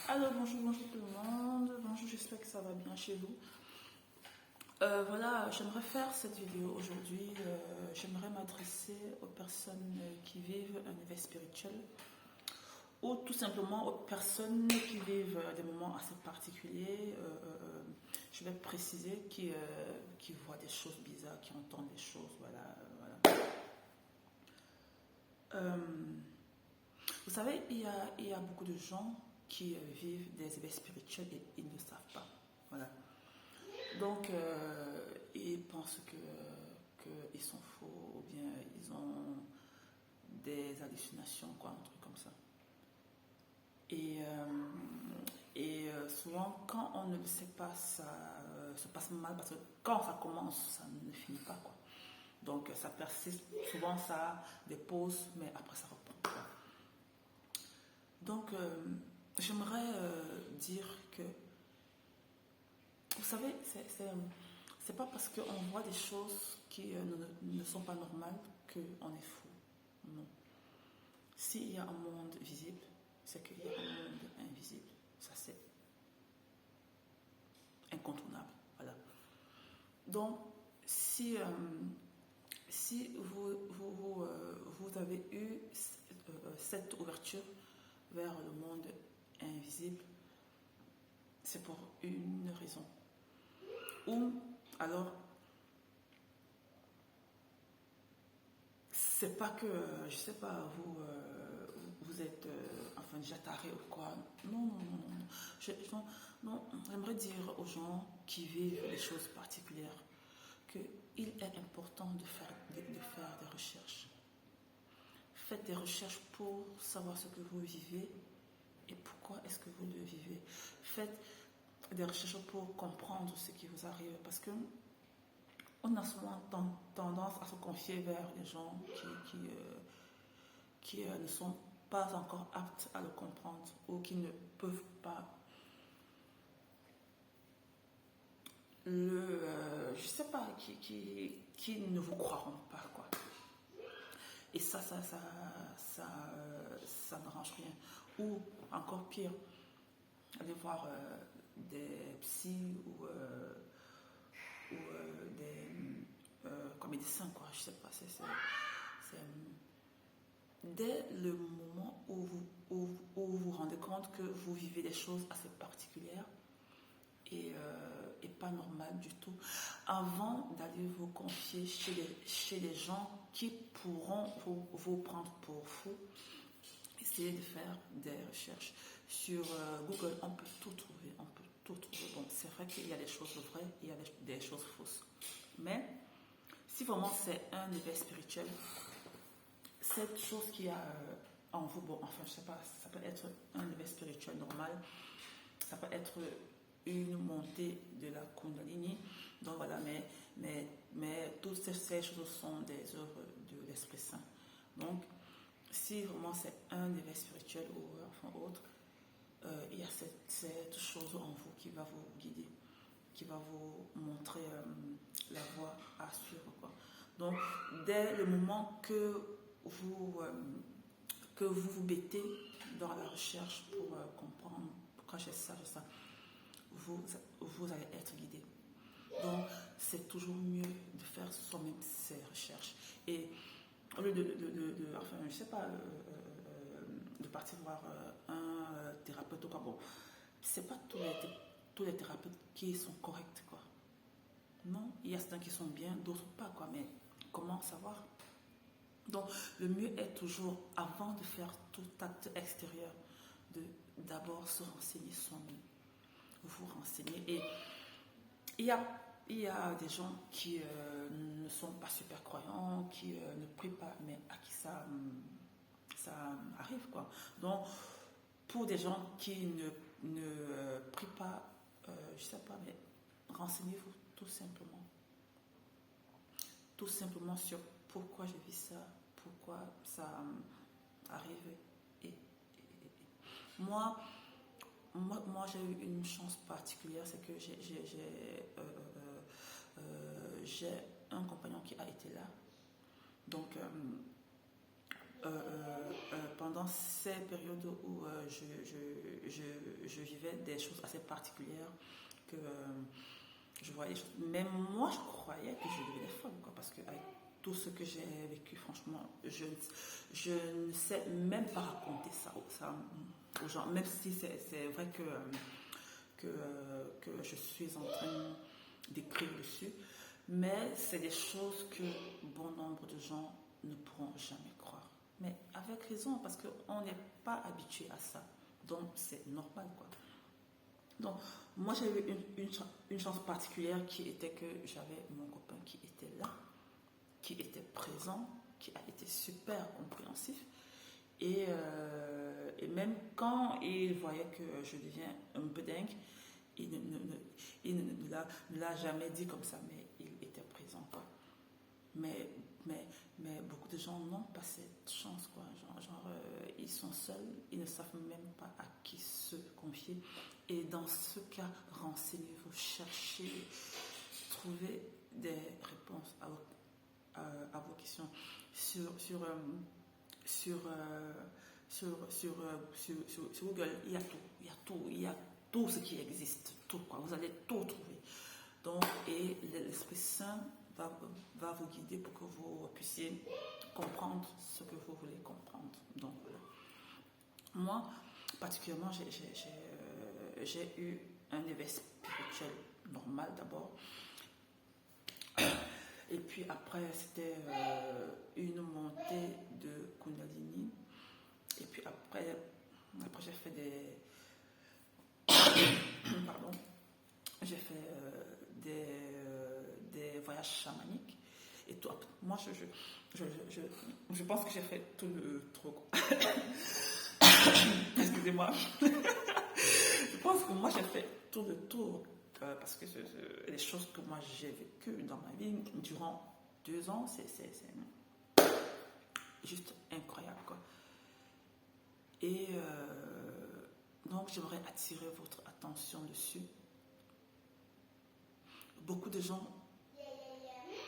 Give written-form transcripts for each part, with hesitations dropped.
Alors bonjour tout le monde, bonjour, j'espère que ça va bien chez vous. Voilà, j'aimerais faire cette vidéo aujourd'hui. J'aimerais m'adresser aux personnes qui vivent un éveil spirituel ou tout simplement aux personnes qui vivent des moments assez particuliers. Je vais préciser qui voient des choses bizarres, qui entendent des choses. Voilà. Vous savez, il y a beaucoup de gens qui vivent des éveils spirituels et ils ne le savent pas. Voilà. Donc, ils pensent qu'ils sont faux ou bien ils ont des hallucinations, quoi, un truc comme ça. Et souvent, quand on ne le sait pas, ça se passe mal parce que quand ça commence, ça ne finit pas, quoi. Donc, ça persiste. Souvent, ça a des pauses, mais après, ça reprend, quoi. Donc, j'aimerais dire que, vous savez, c'est pas parce qu'on voit des choses qui ne sont pas normales qu'on est fou. Non. S'il y a un monde visible, c'est qu'il y a un monde invisible. Ça, c'est incontournable. Voilà. Donc, si vous avez eu cette ouverture vers le monde invisible, c'est pour une raison. Ou alors, c'est pas que, je sais pas, vous êtes enfin déjà taré ou quoi. Non. J'aimerais dire aux gens qui vivent des choses particulières qu'il est important de faire des recherches. Faites des recherches pour savoir ce que vous vivez et pourquoi est-ce que vous le vivez. Faites des recherches pour comprendre ce qui vous arrive parce que on a souvent tendance à se confier vers les gens qui ne sont pas encore aptes à le comprendre ou qui ne peuvent pas je sais pas, qui ne vous croiront pas, quoi. Et ça n'arrange rien. Ou encore pire, aller voir des psys ou comme médecins, quoi. Je sais pas, dès le moment où vous vous rendez compte que vous vivez des choses assez particulières et pas normales du tout, avant d'aller vous confier chez les gens qui pourront vous prendre pour fou, essayez de faire des recherches. Sur Google, on peut tout trouver, Bon, c'est vrai qu'il y a des choses vraies, il y a des choses fausses. Mais si vraiment c'est un éveil spirituel, cette chose qu'il y a en vous, bon, enfin, je sais pas, ça peut être un éveil spirituel normal, ça peut être une montée de la Kundalini. Donc voilà, mais toutes ces choses sont des œuvres de l'Esprit Saint. Donc, si vraiment c'est un éveil spirituel ou enfin autre, il y a cette chose en vous qui va vous guider, qui va vous montrer la voie à suivre, quoi. Donc, dès le moment que vous bêtez dans la recherche pour comprendre pourquoi j'ai ça, vous allez être guidé. Donc, c'est toujours mieux de faire soi-même ses recherches. Et au lieu enfin, je sais pas, de partir voir un thérapeute ou quoi, bon, c'est pas tous les thérapeutes qui sont corrects, quoi. Non, il y a certains qui sont bien, d'autres pas, quoi, mais comment savoir? Donc, le mieux est toujours, avant de faire tout acte extérieur, d'abord se renseigner soi-même. Vous renseigner. Et il y a des gens qui ne sont pas super croyants, qui ne prient pas, mais à qui ça arrive, quoi. Donc, pour des gens qui ne prient pas, je sais pas, mais renseignez-vous tout simplement. Tout simplement sur pourquoi j'ai vu ça, pourquoi ça arrive. Moi, j'ai eu une chance particulière, c'est que j'ai un compagnon qui a été là. Donc, pendant ces périodes où je vivais des choses assez particulières que je voyais. Même moi, je croyais que je devenais folle, quoi, parce que avec tout ce que j'ai vécu, franchement, je ne sais même pas raconter ça aux gens, même si c'est vrai que je suis en train d'écrire dessus, mais c'est des choses que bon nombre de gens ne pourront jamais croire. Mais avec raison, parce qu'on n'est pas habitué à ça. Donc c'est normal, quoi. Donc moi j'ai eu une chance particulière qui était que j'avais mon copain qui était là, qui était présent, qui a été super compréhensif. Et même quand il voyait que je deviens un peu dingue, il ne l'a jamais dit comme ça, mais il était présent, quoi. Mais, mais beaucoup de gens n'ont pas cette chance, quoi. Ils sont seuls, ils ne savent même pas à qui se confier. Et dans ce cas, renseignez-vous, cherchez, trouvez des réponses à vos questions sur Google. Il y a tout ce qui existe, tout, quoi. Vous allez tout trouver. Donc, et l'Esprit Saint va vous guider pour que vous puissiez comprendre ce que vous voulez comprendre. Donc, voilà. Moi, particulièrement, j'ai eu un éveil spirituel normal d'abord. Et puis après, c'était une montée de Kundalini. Et puis après j'ai fait pardon, j'ai fait des voyages chamaniques. Et tout. Moi, je pense que j'ai fait tout le tour. Excusez-moi. Je pense que moi, j'ai fait tout le tour. Parce que les choses que moi j'ai vécues dans ma vie durant 2 ans, c'est juste incroyable, quoi. Et donc j'aimerais attirer votre attention dessus. Beaucoup de gens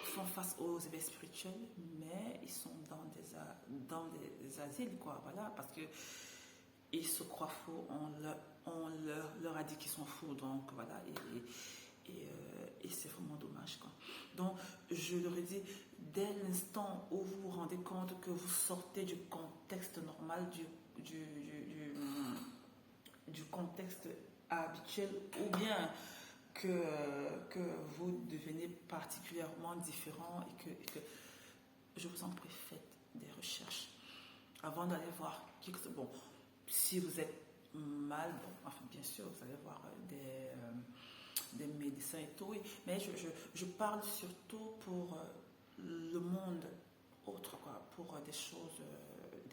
font face aux éveils spirituels, mais ils sont dans des asiles, quoi, voilà, parce que ils se croient faux, on leur a dit qu'ils sont faux, donc voilà, et c'est vraiment dommage, quoi. Donc je leur ai dit, dès l'instant où vous vous rendez compte que vous sortez du contexte normal, du contexte habituel, ou bien que vous devenez particulièrement différent et que je vous en prie, faites des recherches avant d'aller voir qui que ce soit. Bon, si vous êtes mal, bon, enfin, bien sûr, vous allez voir des médecins et tout, mais je parle surtout pour le monde autre, quoi, pour des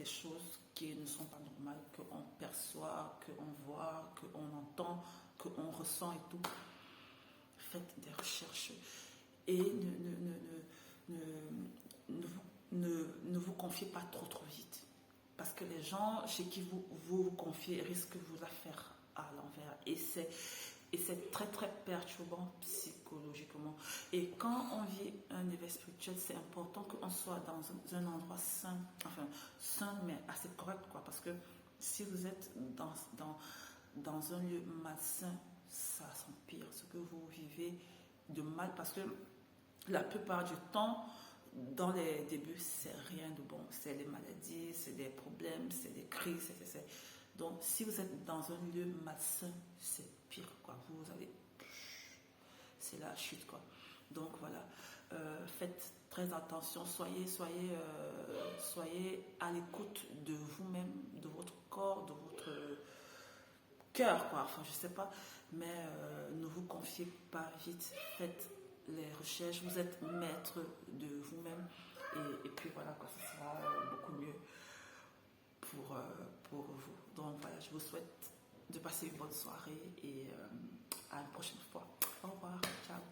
choses qui ne sont pas normales, qu'on perçoit, qu'on voit, qu'on entend, qu'on ressent et tout. Faites des recherches et ne vous confiez pas trop vite. Parce que les gens chez qui vous confiez risquent de vous la faire à l'envers. Et c'est très très perturbant psychologiquement. Et quand on vit un éveil spirituel, c'est important qu'on soit dans un endroit sain, enfin sain mais assez correct, quoi. Parce que si vous êtes dans un lieu malsain, ça s'empire. Ce que vous vivez de mal, parce que la plupart du temps, dans les débuts, c'est rien de bon. C'est les maladies, c'est des problèmes, c'est des crises. Donc, si vous êtes dans un lieu malsain, c'est pire, quoi. Vous allez... C'est la chute, quoi. Donc, voilà. Faites très attention. Soyez à l'écoute de vous-même, de votre corps, de votre cœur, quoi. Enfin, je sais pas. Mais ne vous confiez pas vite. Faites les recherches, vous êtes maître de vous-même et puis voilà, quoi, ça sera beaucoup mieux pour vous. Donc voilà, je vous souhaite de passer une bonne soirée et à une prochaine fois. Au revoir, ciao.